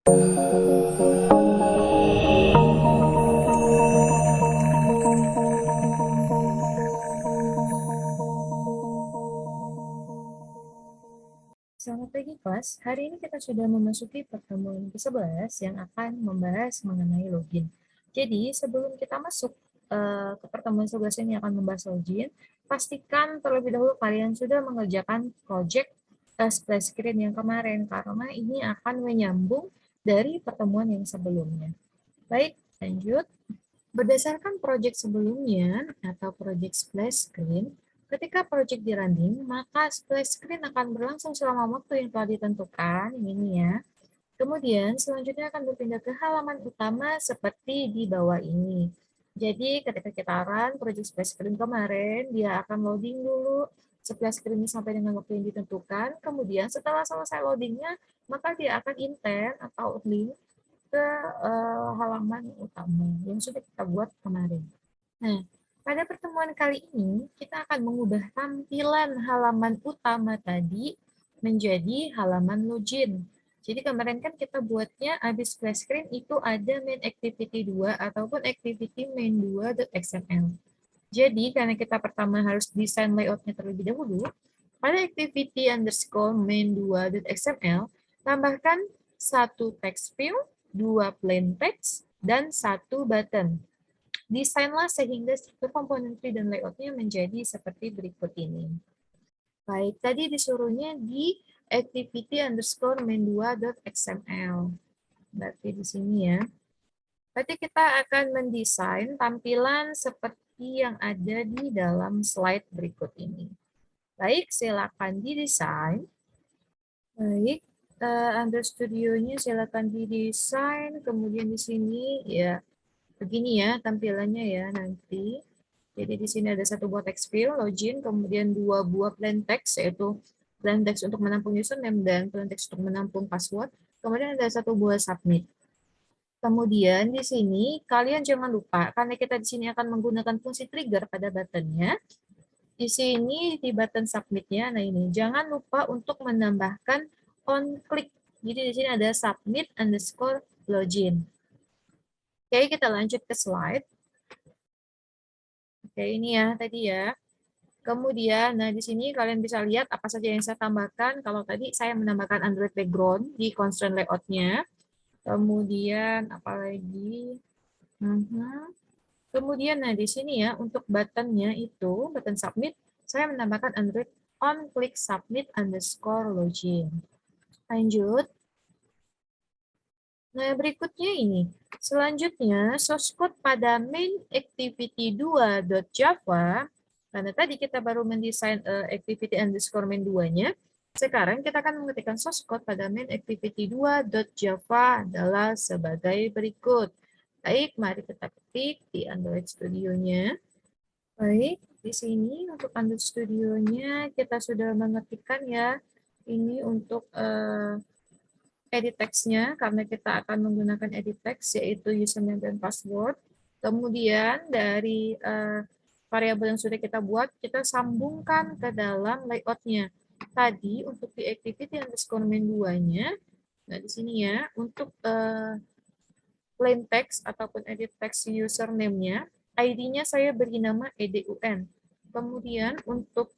Selamat pagi kelas, hari ini kita sudah memasuki pertemuan ke-11 yang akan membahas mengenai login. Jadi sebelum kita masuk ke pertemuan 11 ini akan membahas login, pastikan terlebih dahulu kalian sudah mengerjakan project splash screen yang kemarin, karena ini akan menyambung dari pertemuan yang sebelumnya. Baik, lanjut. Berdasarkan project sebelumnya atau project splash screen, ketika project di-running, maka splash screen akan berlangsung selama waktu yang telah ditentukan, ini ya. Kemudian selanjutnya akan berpindah ke halaman utama seperti di bawah ini. Jadi ketika kita run project splash screen kemarin, dia akan loading dulu splash screen sampai dengan waktu yang ditentukan. Kemudian setelah selesai loadingnya, maka dia akan intent atau link ke halaman utama yang sudah kita buat kemarin. Nah, pada pertemuan kali ini, kita akan mengubah tampilan halaman utama tadi menjadi halaman login. Jadi kemarin kan kita buatnya habis splash screen itu ada main activity 2 ataupun activity main2.xml. Jadi karena kita pertama harus desain layoutnya terlebih dahulu, pada activity underscore main2.xml, tambahkan satu text field, 2 plain text, dan 1 button. Desainlah sehingga struktur komponentry dan layoutnya menjadi seperti berikut ini. Baik, tadi disuruhnya di activity underscore main2.xml. Berarti di sini ya. Berarti kita akan mendesain tampilan seperti yang ada di dalam slide berikut ini. Baik, silakan didesain. Baik, Under Studio-nya silakan didesain. Kemudian di sini ya begini ya tampilannya ya nanti. Jadi di sini ada satu buah text field, login, kemudian 2 buah plain text, yaitu plain text untuk menampung username dan plain text untuk menampung password. Kemudian ada satu buah submit. Kemudian di sini kalian jangan lupa, karena kita di sini akan menggunakan fungsi trigger pada buttonnya, di sini di button submit-nya, nah ini, jangan lupa untuk menambahkan on click. Jadi di sini ada submit underscore login. Oke, kita lanjut ke slide. Oke, ini ya tadi ya. Kemudian, nah di sini kalian bisa lihat apa saja yang saya tambahkan. Kalau tadi saya menambahkan Android background di constraint layout-nya. Kemudian, apalagi? Kemudian, nah di sini ya, untuk button-nya itu, button submit, saya menambahkan Android on click submit underscore login. Lanjut. Nah, berikutnya ini. Selanjutnya, source code pada main activity 2.java, karena tadi kita baru mendesain activity underscore main 2-nya, sekarang kita akan mengetikkan source code pada main activity 2.java adalah sebagai berikut. Baik, mari kita ketik di Android Studio-nya. Baik, di sini untuk Android Studio-nya kita sudah mengetikkan ya, ini untuk edit text-nya, karena kita akan menggunakan edit text, yaitu username dan password. Kemudian dari variabel yang sudah kita buat, kita sambungkan ke dalam layout-nya. Tadi untuk di activity underscore main 2-nya, nah di sini ya, untuk plain text ataupun edit text username-nya, ID-nya saya beri nama edun. Kemudian untuk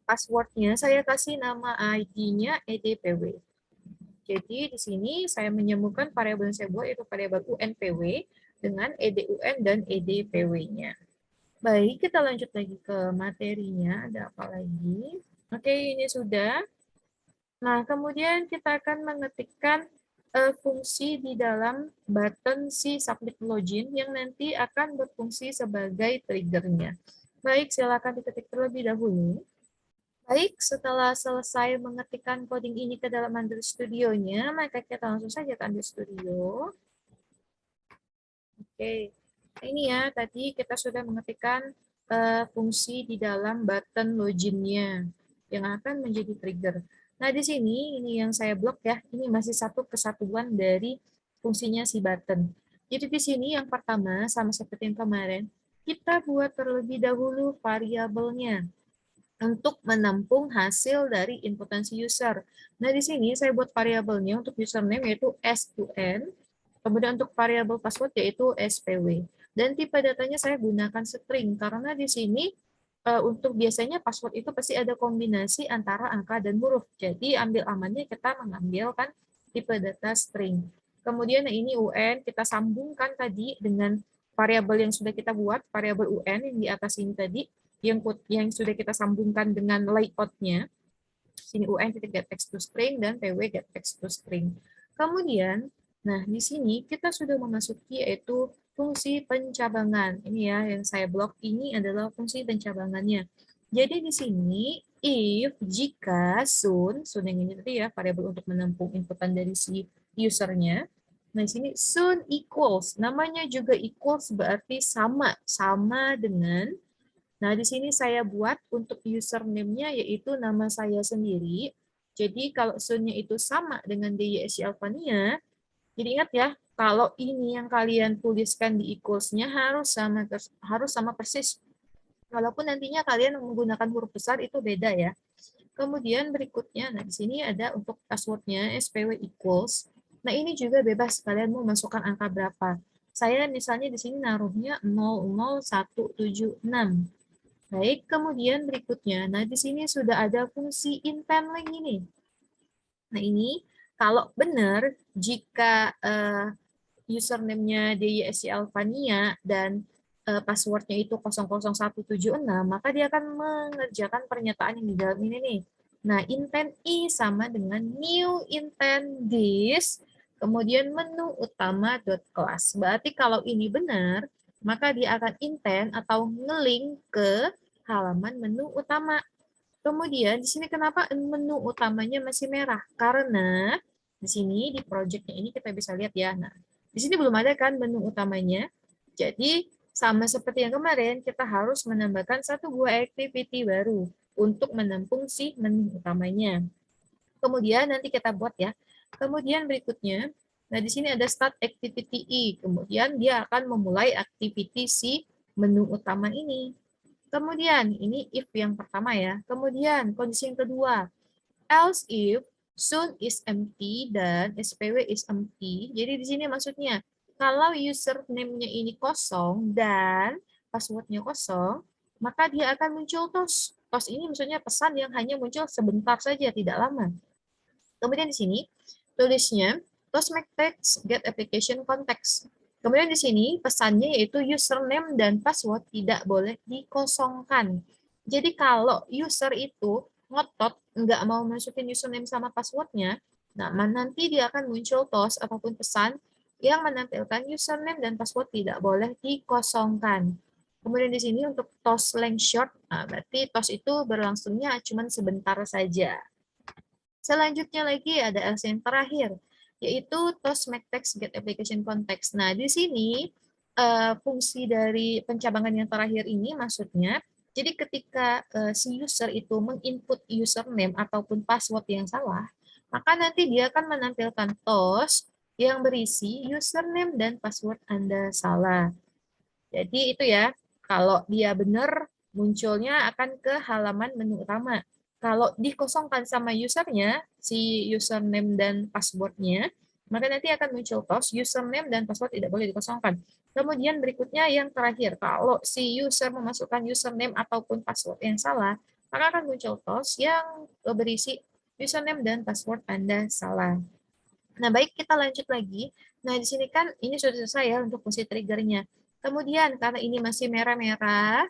password-nya saya kasih nama ID-nya edpw. Jadi di sini saya menyambungkan variabel yang saya buat yaitu variabel unpw dengan edun dan edpw-nya. Baik, kita lanjut lagi ke materinya. Ada apa lagi? Oke, ini sudah. Nah, kemudian kita akan mengetikkan fungsi di dalam button si submit login yang nanti akan berfungsi sebagai triggernya. Baik, silakan diketik terlebih dahulu. Baik, setelah selesai mengetikkan coding ini ke dalam Android Studio-nya, maka kita langsung saja ke Android Studio. Oke, ini ya, tadi kita sudah mengetikkan fungsi di dalam button login-nya yang akan menjadi trigger. Nah, di sini, ini yang saya blok ya, ini masih satu kesatuan dari fungsinya si button. Jadi di sini yang pertama, sama seperti yang kemarin, kita buat terlebih dahulu variabelnya. untuk menampung hasil dari inputan si user. Nah, di sini saya buat variabelnya untuk username yaitu sun, kemudian untuk variabel password yaitu spw. Dan tipe datanya saya gunakan string karena di sini untuk biasanya password itu pasti ada kombinasi antara angka dan huruf. Jadi ambil amannya kita mengambil kan tipe data string. Kemudian ini UN kita sambungkan tadi dengan variabel yang sudah kita buat, variabel UN yang di atas ini tadi yang sudah kita sambungkan dengan layout-nya. Sini UN titik get text to string dan PW get text to string. Kemudian, nah di sini kita sudah memasuki yaitu fungsi pencabangan. Ini ya yang saya blok ini adalah fungsi pencabangannya. Jadi di sini if jika soon yang ini tadi ya variabel untuk menampung inputan dari si usernya. Nah di sini soon equals, namanya juga equals berarti sama dengan. Nah, di sini saya buat untuk username-nya yaitu nama saya sendiri. Jadi kalau soon-nya itu sama dengan DYSC Alvania, jadi ingat ya, kalau ini yang kalian tuliskan di equals-nya harus sama persis. Walaupun nantinya kalian menggunakan huruf besar itu beda ya. Kemudian berikutnya, nah di sini ada untuk password-nya SPW equals. Nah, ini juga bebas kalian mau masukkan angka berapa. Saya misalnya di sini naruhnya 00176. Baik, kemudian berikutnya, nah di sini sudah ada fungsi intentLink ini. Nah ini, kalau benar, jika username-nya DYSC Alvania dan password-nya itu 00176, maka dia akan mengerjakan pernyataan yang di dalam ini nih. Nah, intent I sama dengan new intent this, kemudian menu utama .class. Berarti kalau ini benar, maka dia akan intent atau ngelink ke halaman menu utama. Kemudian di sini kenapa menu utamanya masih merah? Karena di sini di projectnya ini kita bisa lihat ya. Nah, di sini belum ada kan menu utamanya. Jadi sama seperti yang kemarin, kita harus menambahkan satu buah activity baru untuk menampung si menu utamanya. Kemudian nanti kita buat ya. Kemudian berikutnya, nah di sini ada start activity I. Kemudian dia akan memulai activity si menu utama ini. Kemudian ini if yang pertama ya. Kemudian kondisi yang kedua, else if soon is empty dan spw is empty. Jadi di sini maksudnya kalau username-nya ini kosong dan password-nya kosong, maka dia akan muncul tos. Tos ini maksudnya pesan yang hanya muncul sebentar saja, tidak lama. Kemudian di sini tulisnya tos make text get application context. Kemudian di sini pesannya yaitu username dan password tidak boleh dikosongkan. Jadi kalau user itu ngotot nggak mau masukin username sama passwordnya, nah nanti dia akan muncul tos ataupun pesan yang menampilkan username dan password tidak boleh dikosongkan. Kemudian di sini untuk tos length short, nah berarti tos itu berlangsungnya cuma sebentar saja. Selanjutnya lagi ada else yang terakhir, yaitu toast make text get application context. Nah, di sini fungsi dari pencabangan yang terakhir ini maksudnya, jadi ketika si user itu menginput username ataupun password yang salah, maka nanti dia akan menampilkan toast yang berisi username dan password Anda salah. Jadi itu ya, kalau dia benar munculnya akan ke halaman menu utama. Kalau dikosongkan sama usernya, si username dan passwordnya, maka nanti akan muncul tos username dan password tidak boleh dikosongkan. Kemudian berikutnya yang terakhir, kalau si user memasukkan username ataupun password yang salah, maka akan muncul tos yang berisi username dan password Anda salah. Nah, baik kita lanjut lagi. Nah, di sini kan ini sudah selesai ya untuk fungsi triggernya. Kemudian karena ini masih merah-merah,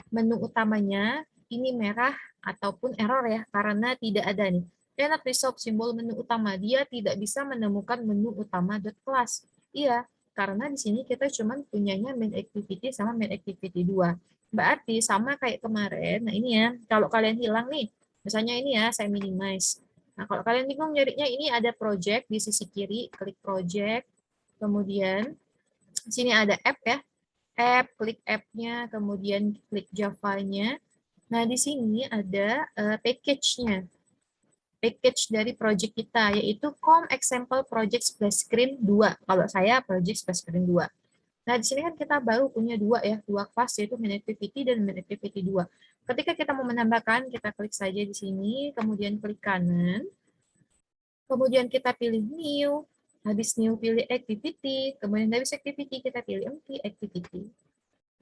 menu utamanya ini merah ataupun error ya, karena tidak ada nih. Cannot resolve simbol menu utama. Dia tidak bisa menemukan menu utama .class. Iya, karena di sini kita cuma punyanya main activity sama main activity 2. Berarti sama kayak kemarin. Nah, ini ya, kalau kalian hilang nih, misalnya ini ya, saya minimize. Nah, kalau kalian bingung nyarinya, ini ada project di sisi kiri, klik project, kemudian di sini ada app ya, app, klik app-nya, kemudian klik Java-nya. Nah, di sini ada package-nya, package dari project kita, yaitu com example project splash screen 2. Kalau saya project splash screen 2. Nah, di sini kan kita baru punya dua ya, dua kelas, yaitu main activity dan main activity 2. Ketika kita mau menambahkan, kita klik saja di sini, kemudian klik kanan, kemudian kita pilih new, habis new pilih activity, kemudian habis activity kita pilih empty activity.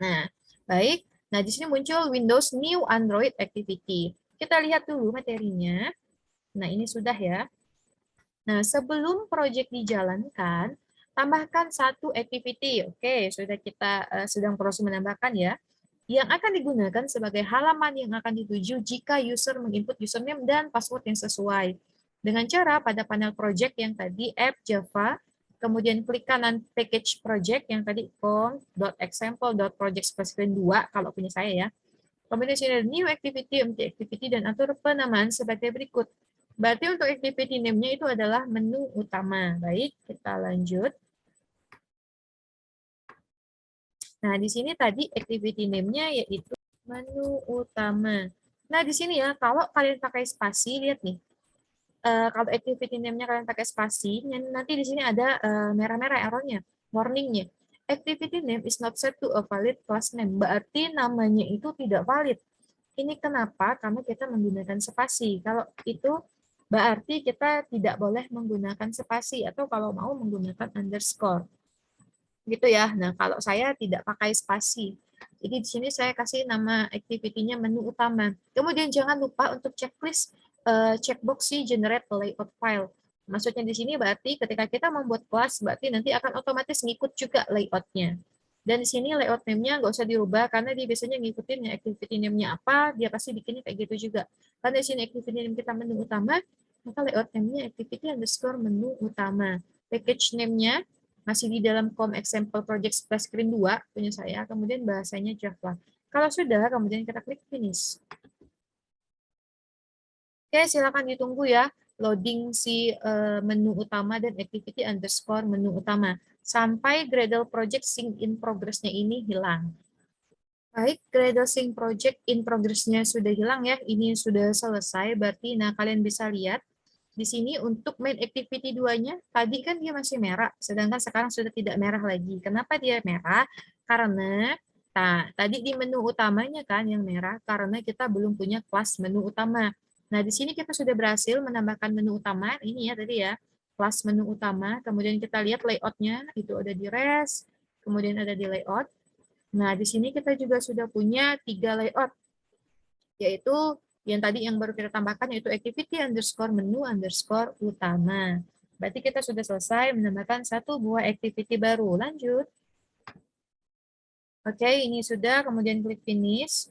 Nah, baik. Nah, di sini muncul Windows New Android Activity. Kita lihat dulu materinya. Nah, ini sudah ya. Nah, sebelum proyek dijalankan, tambahkan satu activity. Oke, sudah kita sedang proses menambahkan ya. Yang akan digunakan sebagai halaman yang akan dituju jika user menginput username dan password yang sesuai. Dengan cara pada panel project yang tadi app Java, kemudian klik kanan package project yang tadi com.example.project/2 kalau punya saya ya. Kemudian sini ada new activity, empty activity, dan atur penamaan sebagai berikut. Berarti untuk activity name-nya itu adalah menu utama. Baik, kita lanjut. Nah, di sini tadi activity name-nya yaitu menu utama. Nah, di sini ya, kalau kalian pakai spasi, lihat nih. Kalau activity name-nya kalian pakai spasi, nanti di sini ada merah-merah error-nya, warning-nya. Activity name is not set to a valid class name. Berarti namanya itu tidak valid. Ini kenapa karena kita menggunakan spasi. Kalau itu berarti kita tidak boleh menggunakan spasi atau kalau mau menggunakan underscore. Gitu ya. Nah, kalau saya tidak pakai spasi. Jadi di sini saya kasih nama activity-nya menu utama. Kemudian jangan lupa untuk checklist checkbox si generate layout file. Maksudnya di sini berarti ketika kita membuat kelas, berarti nanti akan otomatis ngikut juga layout-nya. Dan di sini layout name-nya nggak usah dirubah, karena dia biasanya ngikutin activity name-nya apa, dia pasti bikinnya kayak gitu juga. Karena di sini activity name kita menu utama, maka layout name-nya activity underscore menu utama. Package name-nya masih di dalam com example project splash screen 2 punya saya, kemudian bahasanya Java. Kalau sudah, kemudian kita klik finish. Oke, silakan ditunggu ya loading si menu utama dan activity underscore menu utama sampai Gradle project sync in progress-nya ini hilang. Baik, Gradle sync project in progress-nya sudah hilang ya. Ini sudah selesai, berarti nah kalian bisa lihat di sini untuk main activity 2-nya, tadi kan dia masih merah, sedangkan sekarang sudah tidak merah lagi. Kenapa dia merah? Karena tadi di menu utamanya kan yang merah, karena kita belum punya kelas menu utama. Nah, di sini kita sudah berhasil menambahkan menu utama, ini ya tadi ya, kelas menu utama, kemudian kita lihat layout-nya, itu ada di res, kemudian ada di layout. Nah, di sini kita juga sudah punya 3 layout, yaitu yang tadi yang baru kita tambahkan yaitu activity underscore menu underscore utama. Berarti kita sudah selesai menambahkan satu buah activity baru. Lanjut. Oke, ini sudah, kemudian klik finish.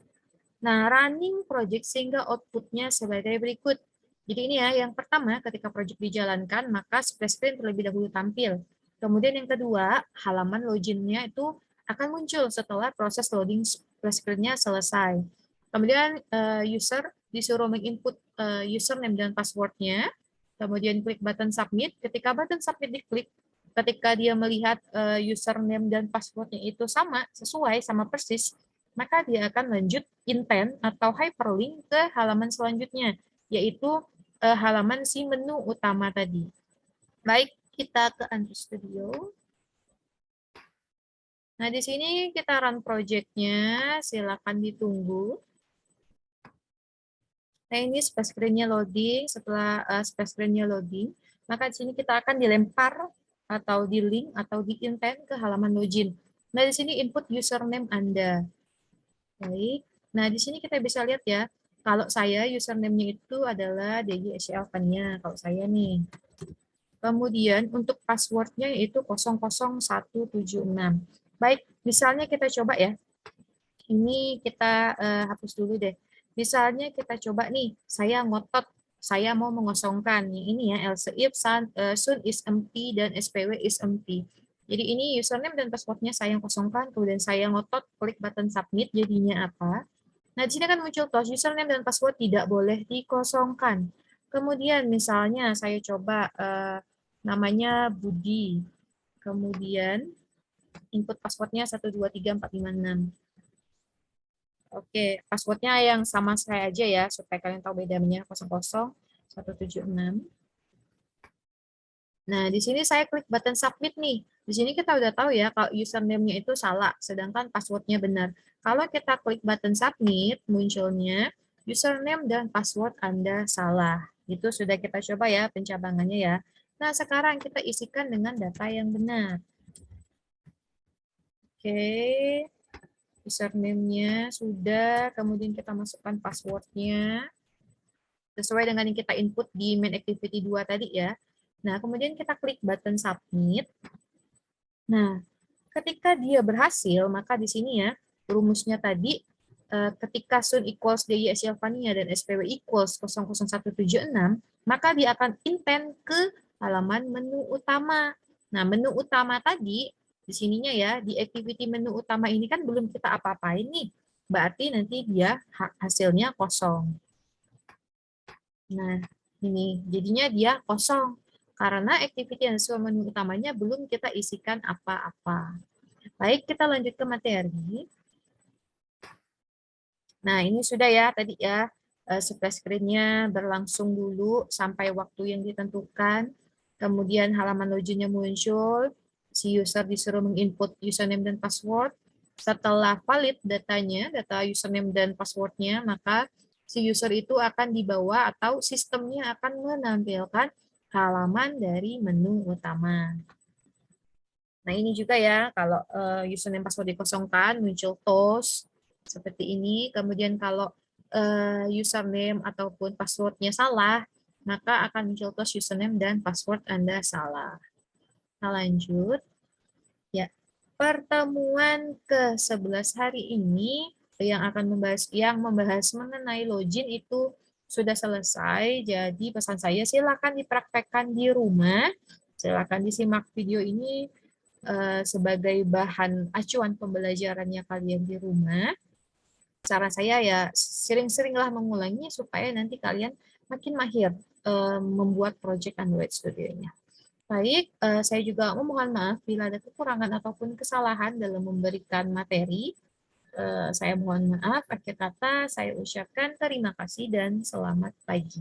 Nah, running project sehingga outputnya sebagai berikut. Jadi ini ya, yang pertama ketika project dijalankan, maka splash screen terlebih dahulu tampil. Kemudian yang kedua, halaman login-nya itu akan muncul setelah proses loading splash screen-nya selesai. Kemudian user disuruh menginput username dan password-nya. Kemudian klik button submit. Ketika button submit diklik, ketika dia melihat username dan password-nya itu sama, sesuai, sama persis, maka dia akan lanjut intent atau hyperlink ke halaman selanjutnya, yaitu halaman si menu utama tadi. Baik, kita ke Android Studio. Nah, di sini kita run project-nya, silakan ditunggu. Nah, ini splash screen-nya loading. Setelah splash screen-nya loading, maka di sini kita akan dilempar atau di link atau di intent ke halaman login. Nah, di sini input username Anda. Baik. Nah, di sini kita bisa lihat ya, kalau saya username-nya itu adalah DJSL Fania, kalau saya nih. Kemudian untuk password-nya yaitu 00176. Baik, misalnya kita coba ya. Ini kita hapus dulu deh. Misalnya kita coba nih, saya ngotot, saya mau mengosongkan. Yang ini ya, else if soon is empty dan SPW is empty. Jadi ini username dan passwordnya saya yang kosongkan, kemudian saya ngotot, klik button submit, jadinya apa? Nah, di sini kan muncul toast username dan password tidak boleh dikosongkan. Kemudian misalnya saya coba namanya Budi. Kemudian input passwordnya 123456. Oke, passwordnya yang sama saya aja ya, supaya kalian tahu bedanya 00 176. Nah, di sini saya klik button submit nih. Di sini kita udah tahu ya kalau username-nya itu salah, sedangkan password-nya benar. Kalau kita klik button submit, munculnya username dan password Anda salah. Itu sudah kita coba ya pencabangannya ya. Nah, sekarang kita isikan dengan data yang benar. Oke, username-nya sudah, kemudian kita masukkan password-nya sesuai dengan yang kita input di main activity 2 tadi ya. Nah, kemudian kita klik button submit. Nah, ketika dia berhasil, maka di sini ya, rumusnya tadi, ketika sun equals DY Silvania dan SPW equals 00176, maka dia akan intent ke halaman menu utama. Nah, menu utama tadi, di sininya ya, di activity menu utama ini kan belum kita apa-apain nih. Berarti nanti dia hasilnya kosong. Nah, ini jadinya dia kosong. Karena activity yang sesuai menu utamanya belum kita isikan apa-apa. Baik, kita lanjut ke materi. Nah, ini sudah ya tadi ya, splash screen-nya berlangsung dulu sampai waktu yang ditentukan. Kemudian halaman login-nya muncul, si user disuruh menginput username dan password. Setelah valid datanya, data username dan password-nya, maka si user itu akan dibawa atau sistemnya akan menampilkan halaman dari menu utama. Nah, ini juga ya, kalau username password dikosongkan, muncul toast seperti ini. Kemudian kalau username ataupun passwordnya salah, maka akan muncul toast username dan password Anda salah. Nah, lanjut. Ya, pertemuan ke-11 hari ini yang membahas mengenai login itu sudah selesai. Jadi pesan saya silakan dipraktekkan di rumah. Silakan disimak video ini sebagai bahan acuan pembelajarannya kalian di rumah. Saran saya ya sering-seringlah mengulangi supaya nanti kalian makin mahir membuat project Android Studio-nya. Baik, saya juga memohon maaf bila ada kekurangan ataupun kesalahan dalam memberikan materi. Saya mohon maaf, akhir kata saya ucapkan terima kasih dan selamat pagi.